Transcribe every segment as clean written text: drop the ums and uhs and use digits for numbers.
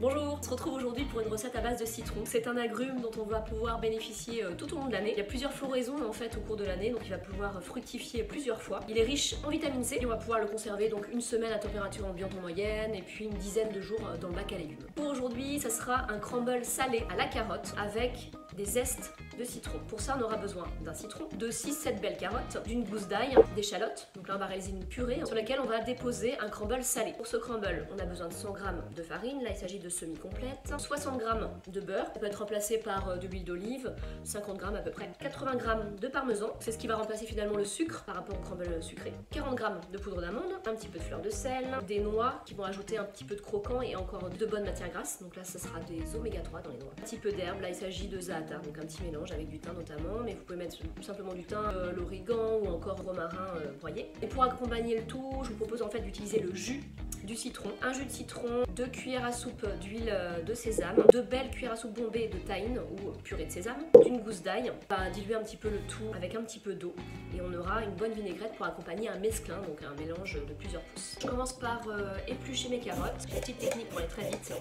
Bonjour, on se retrouve aujourd'hui pour une recette à base de citron. C'est un agrume dont on va pouvoir bénéficier tout au long de l'année. Il y a plusieurs floraisons en fait au cours de l'année, donc il va pouvoir fructifier plusieurs fois. Il est riche en vitamine C et on va pouvoir le conserver donc une semaine à température ambiante en moyenne et puis une dizaine de jours dans le bac à légumes. Pour aujourd'hui, ça sera un crumble salé à la carotte avec des zestes de citron. Pour ça, on aura besoin d'un citron, de 6-7 belles carottes, d'une gousse d'ail, d'échalotes. Donc là, on va réaliser une purée sur laquelle on va déposer un crumble salé. Pour ce crumble, on a besoin de 100 g de farine. Là, il s'agit de semi-complète. 60 g de beurre. Ça peut être remplacé par de l'huile d'olive, 50 g à peu près. 80 g de parmesan. C'est ce qui va remplacer finalement le sucre par rapport au crumble sucré. 40 g de poudre d'amande, un petit peu de fleur de sel, des noix qui vont ajouter un petit peu de croquant et encore de bonnes matières grasses. Donc là, ça sera des oméga 3 dans les noix. Un petit peu d'herbe. Là, il s'agit de za'atar, donc un petit mélange avec du thym notamment, mais vous pouvez mettre tout simplement du thym, l'origan ou encore romarin broyé. Et pour accompagner le tout, je vous propose en fait d'utiliser le jus du citron, un jus de citron, 2 cuillères à soupe d'huile de sésame, 2 belles cuillères à soupe bombées de tahine ou purée de sésame, d'une gousse d'ail. On va diluer un petit peu le tout avec un petit peu d'eau et on aura une bonne vinaigrette pour accompagner un mesclin, donc un mélange de plusieurs pousses. Je commence par éplucher mes carottes, petite technique pour aller très vite.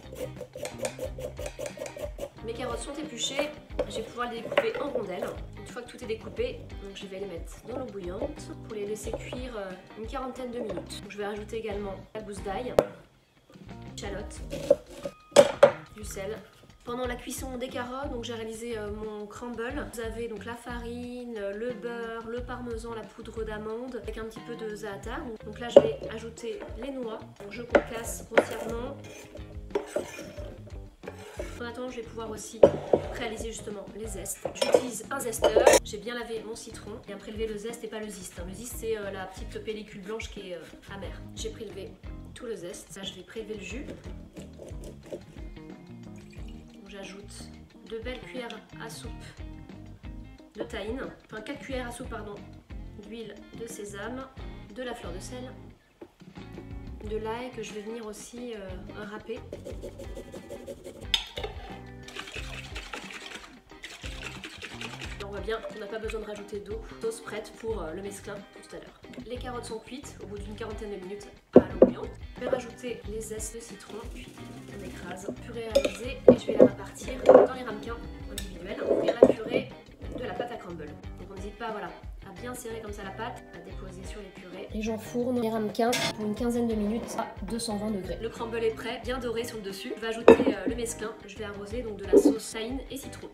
Mes carottes sont épluchées, je vais pouvoir les découper en rondelles. Une fois que tout est découpé, donc je vais les mettre dans l'eau bouillante pour les laisser cuire une quarantaine de minutes. Donc je vais rajouter également la gousse d'ail, échalotes, du sel. Pendant la cuisson des carottes, donc j'ai réalisé mon crumble. Vous avez donc la farine, le beurre, le parmesan, la poudre d'amande avec un petit peu de za'atar. Donc là je vais ajouter les noix. Donc je concasse grossièrement. En attendant, je vais pouvoir aussi réaliser justement les zestes. J'utilise un zesteur. J'ai bien lavé mon citron. Bien prélevé le zeste et pas le zeste. Le zeste, c'est la petite pellicule blanche qui est amère. J'ai prélevé tout le zeste. Là, je vais prélever le jus. J'ajoute 2 belles cuillères à soupe de tahine. Enfin, 4 cuillères à soupe, pardon, d'huile de sésame, de la fleur de sel, de l'ail que je vais venir aussi râper. On voit bien qu'on n'a pas besoin de rajouter d'eau. Sauce prête pour le mesclin tout à l'heure. Les carottes sont cuites au bout d'une quarantaine de minutes à l'eau bouillante. Je vais rajouter les zestes de citron, puis on écrase. Purée réalisée et je vais la répartir dans les ramequins individuels. Ouvrir la purée de la pâte à crumble. Donc on n'hésite pas à bien serrer comme ça la pâte, à déposer sur les purées. Et j'enfourne les ramequins pour une quinzaine de minutes à 220 degrés. Le crumble est prêt, bien doré sur le dessus. Je vais ajouter le mesclin. Je vais arroser donc de la sauce tahine et citron.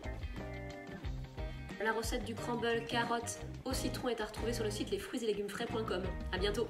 La recette du crumble carotte au citron est à retrouver sur le site lesfruitsetlegumesfrais.com. À bientôt!